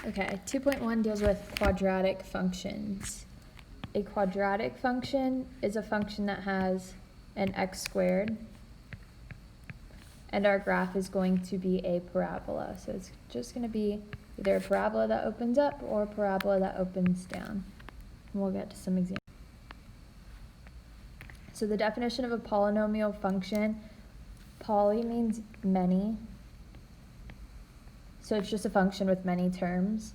Okay, 2.1 deals with quadratic functions. A quadratic function is a function that has an x squared, and our graph is going to be a parabola. So it's just going to be either a parabola that opens up or a parabola that opens down. And we'll get to some examples. So the definition of a polynomial function, poly means many. So it's just a function with many terms.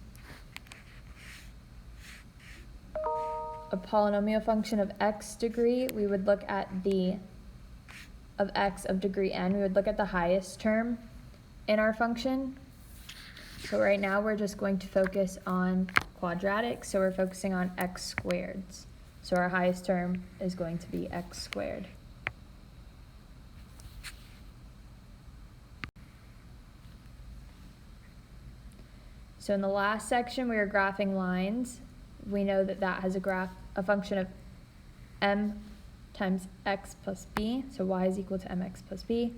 A polynomial function of x degree, we would look at of x of degree n, we would look at the highest term in our function. So right now we're just going to focus on quadratic, so we're focusing on x squareds. So our highest term is going to be x squared. So in the last section we were graphing lines. We know that that has a function of m times x plus b, so y is equal to mx plus b.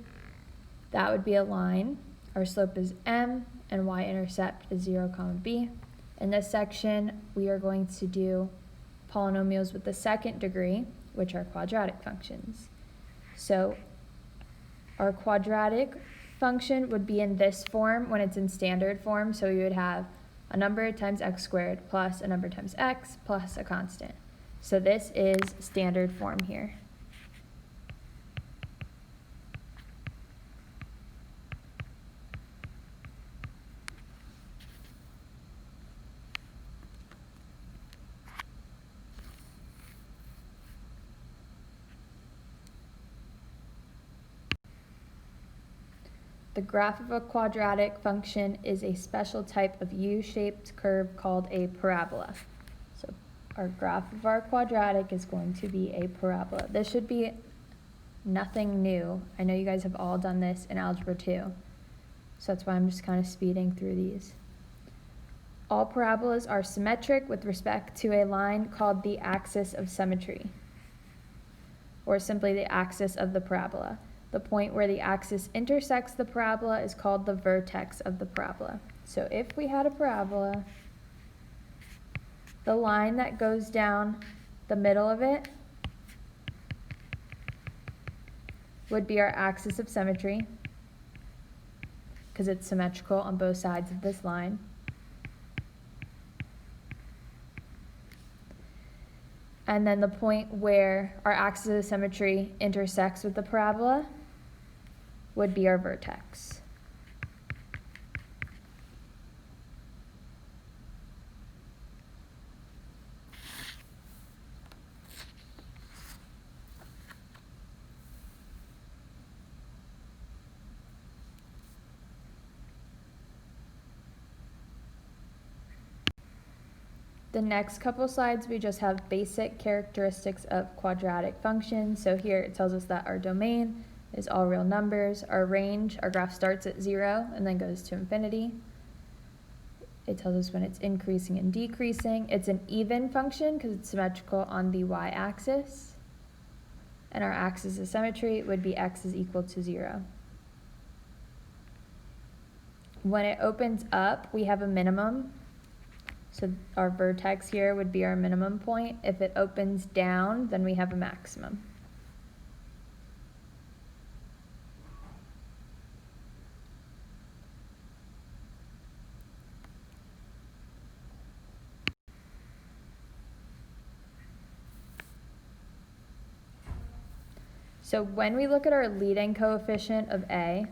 That would be a line. Our slope is m, and y-intercept is 0, b. In this section, we are going to do polynomials with the second degree, which are quadratic functions. So our quadratic function would be in this form when it's in standard form, so we would have a number times x squared plus a number times x plus a constant. So this is standard form here. The graph of a quadratic function is a special type of U-shaped curve called a parabola. So our graph of our quadratic is going to be a parabola. This should be nothing new. I know you guys have all done this in Algebra 2. So that's why I'm just kind of speeding through these. All parabolas are symmetric with respect to a line called the axis of symmetry, or simply the axis of the parabola. The point where the axis intersects the parabola is called the vertex of the parabola. So if we had a parabola, the line that goes down the middle of it would be our axis of symmetry, because it's symmetrical on both sides of this line. And then the point where our axis of symmetry intersects with the parabola would be our vertex. The next couple slides, we just have basic characteristics of quadratic functions. So here it tells us that our domain is all real numbers. Our range, our graph starts at 0 and then goes to infinity. It tells us when it's increasing and decreasing. It's an even function because it's symmetrical on the y-axis. And our axis of symmetry would be x is equal to 0. When it opens up, we have a minimum. So our vertex here would be our minimum point. If it opens down, then we have a maximum. So when we look at our leading coefficient of a,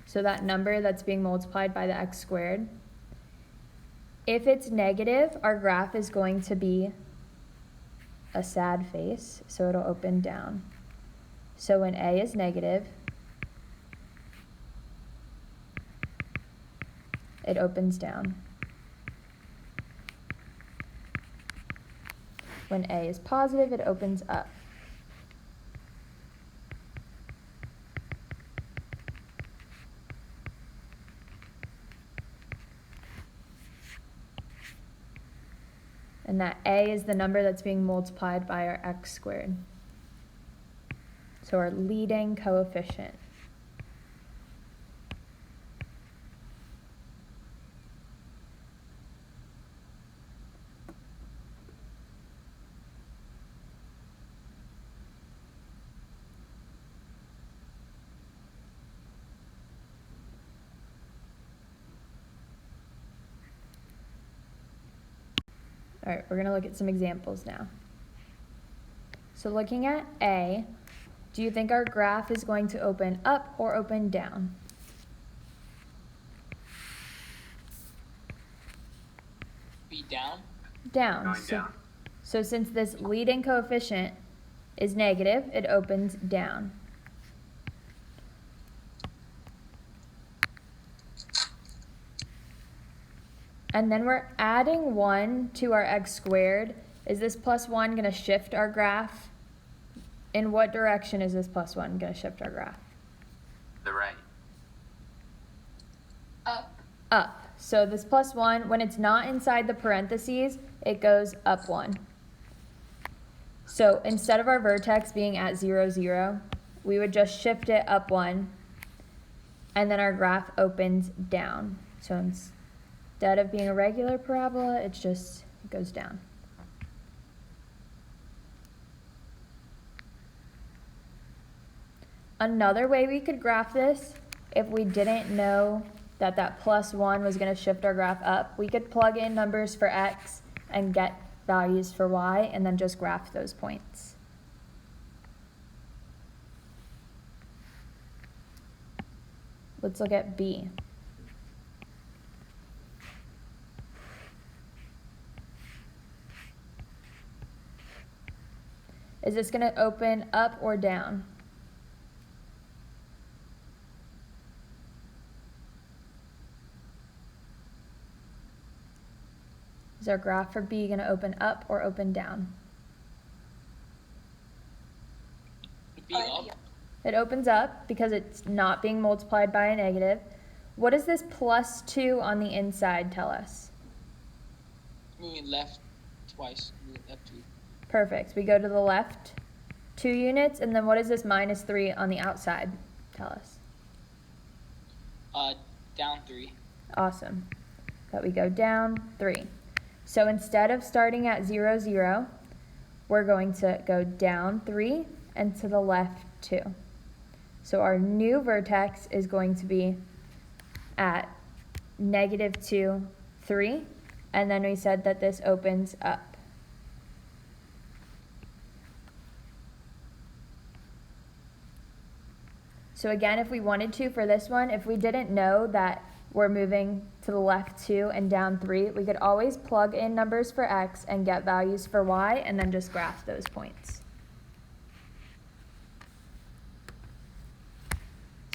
so that number that's being multiplied by the x squared, if it's negative, our graph is going to be a sad face, so it'll open down. So when a is negative, it opens down. When a is positive, it opens up. And that a is the number that's being multiplied by our x squared. So our leading coefficient. All right, we're going to look at some examples now. So looking at A, do you think our graph is going to open up or open down? Be down? Down. Going down. So since this leading coefficient is negative, it opens down. And then we're adding 1 to our x squared. Is this plus 1 going to shift our graph? In what direction is this plus 1 going to shift our graph? The right. Up. Up. So this plus 1, when it's not inside the parentheses, it goes up 1. So instead of our vertex being at 0, 0, we would just shift it up 1, and then our graph opens down. So instead of being a regular parabola, it goes down. Another way we could graph this, if we didn't know that that plus 1 was going to shift our graph up, we could plug in numbers for x and get values for y, and then just graph those points. Let's look at B. Is this going to open up or down? Is our graph for B going to open up or open down? Be up. It opens up because it's not being multiplied by a negative. What does this plus 2 on the inside tell us? Moving left twice. Moving left 2. Perfect. We go to the left 2 units, and then what does this minus 3 on the outside tell us? Down 3. Awesome. That we go down 3. So instead of starting at 0, 0, we're going to go down 3 and to the left 2. So our new vertex is going to be at -2, 3, and then we said that this opens up. So again, if we wanted to for this one, if we didn't know that we're moving to the left 2 and down 3, we could always plug in numbers for x and get values for y, and then just graph those points.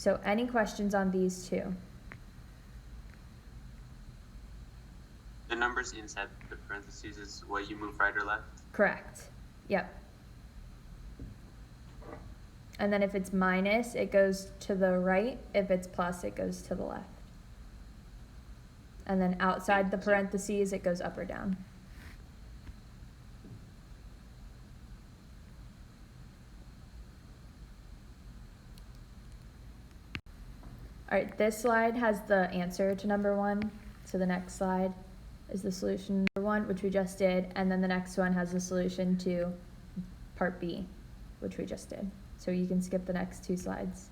So any questions on these two? The numbers inside the parentheses is what you move right or left? Correct. Yep. And then if it's minus, it goes to the right. If it's plus, it goes to the left. And then outside the parentheses, it goes up or down. All right, this slide has the answer to number 1. So the next slide is the solution number 1, which we just did. And then the next one has the solution to part B, which we just did. So you can skip the next 2 slides.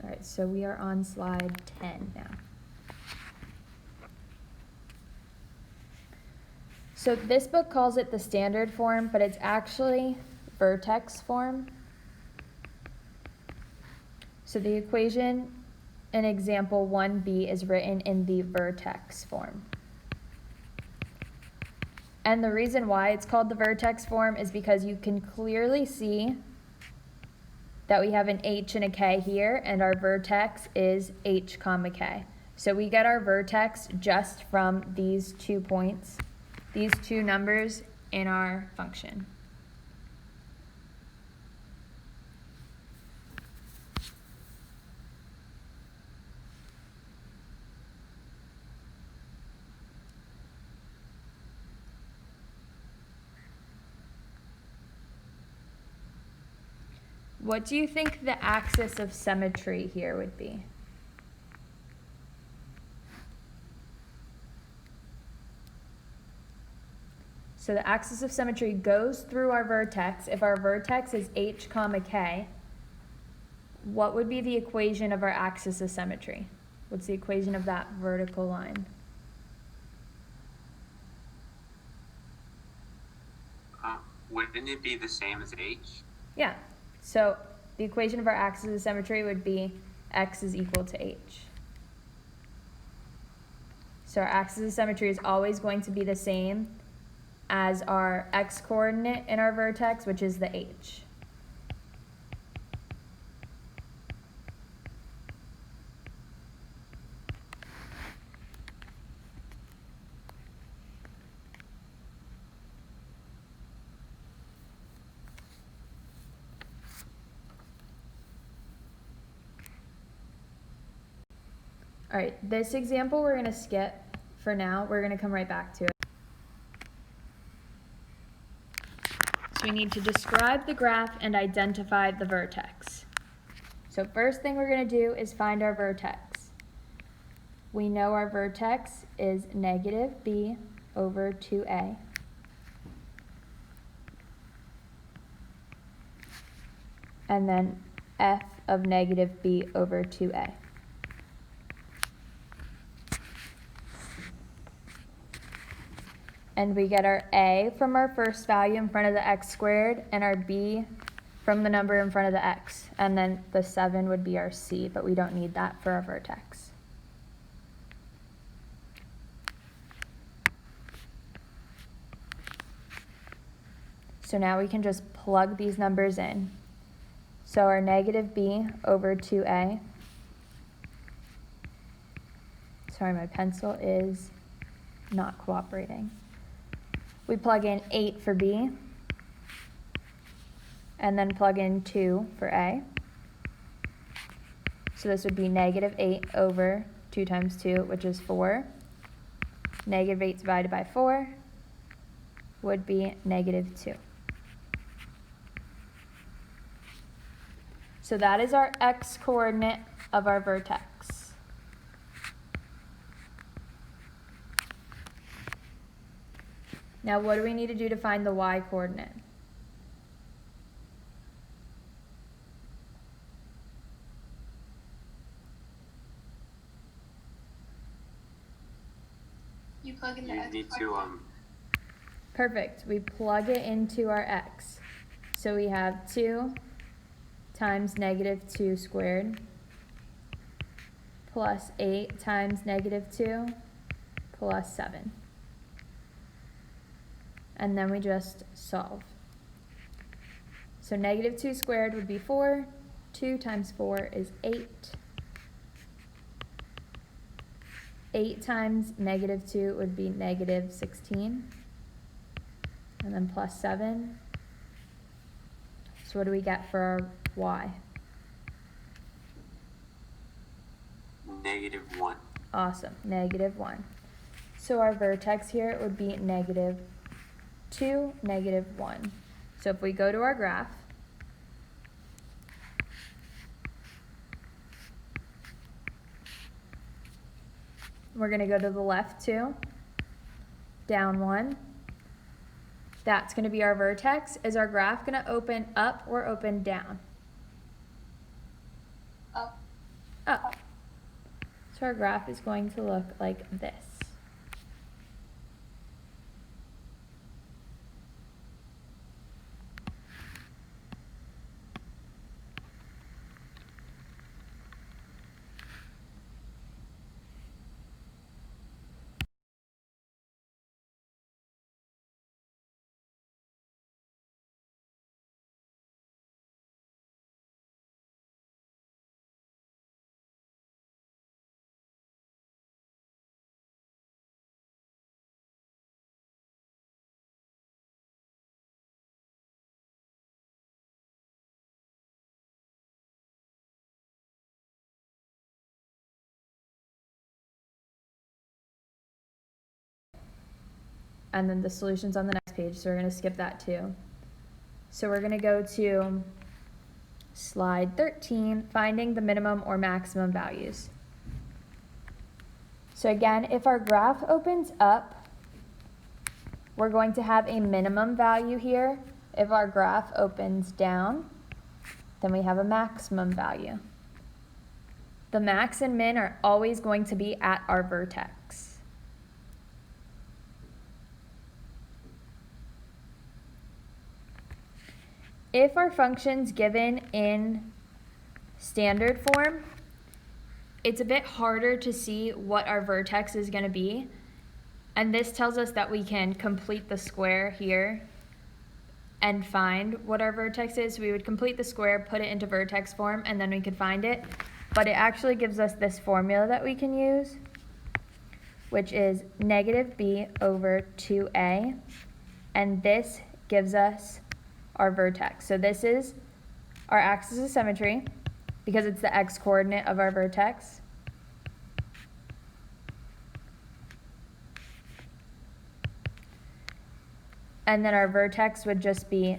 All right, so we are on slide 10 now. So this book calls it the standard form, but it's actually vertex form. So the equation in example 1b is written in the vertex form. And the reason why it's called the vertex form is because you can clearly see that we have an h and a k here, and our vertex is h comma k. So we get our vertex just from these 2 points, these 2 numbers in our function. What do you think the axis of symmetry here would be? So the axis of symmetry goes through our vertex. If our vertex is h comma k, what would be the equation of our axis of symmetry? What's the equation of that vertical line? Wouldn't it be the same as h? Yeah, so the equation of our axis of symmetry would be x is equal to h. So our axis of symmetry is always going to be the same as our x coordinate in our vertex, which is the h. All right, this example we're going to skip for now. We're going to come right back to it. So we need to describe the graph and identify the vertex. So first thing we're going to do is find our vertex. We know our vertex is negative b over 2a. And then f of negative b over 2a. And we get our a from our first value in front of the x squared, and our b from the number in front of the x. And then the 7 would be our c, but we don't need that for our vertex. So now we can just plug these numbers in. So our negative b over 2a. Sorry, my pencil is not cooperating. We plug in 8 for b, and then plug in 2 for a. So this would be negative 8 over 2 times 2, which is 4. Negative 8 divided by 4 would be negative 2. So that is our x coordinate of our vertex. Now what do we need to do to find the y coordinate? You plug in the You x need coordinate. to Perfect. We plug it into our x. So we have 2 times negative 2 squared plus 8 times negative 2 plus 7. And then we just solve. So negative 2 squared would be 4. 2 times 4 is 8. 8 times negative 2 would be negative 16. And then plus 7. So what do we get for our y? negative 1. Awesome, negative 1. So our vertex here would be negative 2, negative 1. So if we go to our graph, we're going to go to the left 2, down 1. That's going to be our vertex. Is our graph going to open up or open down? Up. Up. So our graph is going to look like this. And then the solution's on the next page, so we're going to skip that too. So we're going to go to slide 13, finding the minimum or maximum values. So again, if our graph opens up, we're going to have a minimum value here. If our graph opens down, then we have a maximum value. the max and min are always going to be at our vertex. If our function's given in standard form, it's a bit harder to see what our vertex is going to be. And this tells us that we can complete the square here and find what our vertex is. We would complete the square, put it into vertex form, and then we could find it. But it actually gives us this formula that we can use, which is negative b over 2a. And this gives us our vertex. So this is our axis of symmetry, because it's the x-coordinate of our vertex. And then our vertex would just be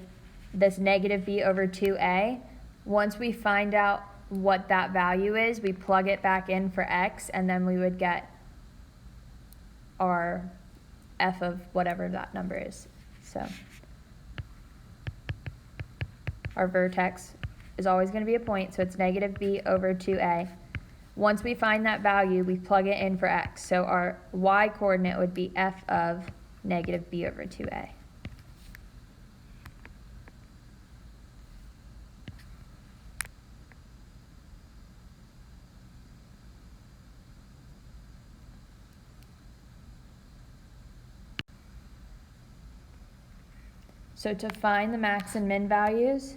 this negative b over 2a. Once we find out what that value is, we plug it back in for x, and then we would get our f of whatever that number is. So our vertex is always going to be a point, so it's negative b over 2a. Once we find that value, we plug it in for x. So our y-coordinate would be f of negative b over 2a. So to find the max and min values,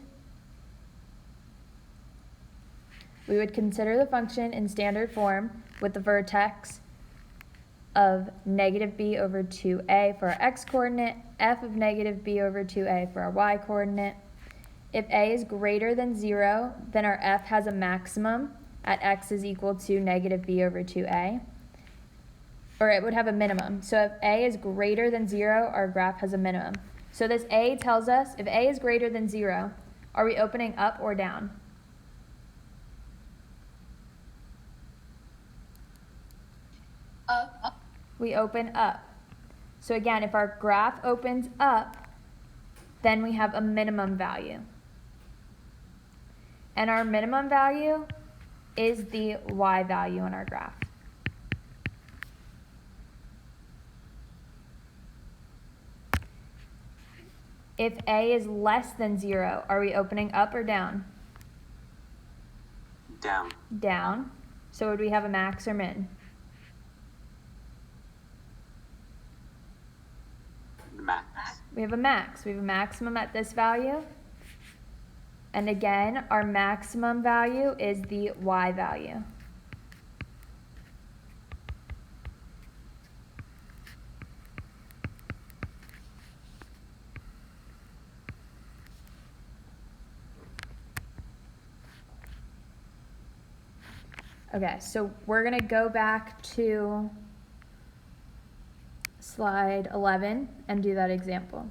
we would consider the function in standard form with the vertex of negative b over 2a for our x-coordinate, f of negative b over 2a for our y-coordinate. If a is greater than 0, then our f has a maximum at x is equal to negative b over 2a. Or it would have a minimum. So if a is greater than 0, our graph has a minimum. So this a tells us if a is greater than 0, are we opening up or down? Up. We open up. So again, if our graph opens up, then we have a minimum value. And our minimum value is the y value in our graph. If a is less than 0, are we opening up or down? Down. Down. So would we have a max or min? The max. We have a max. We have a maximum at this value. And again, our maximum value is the y value. Okay, so we're going to go back to slide 11 and do that example.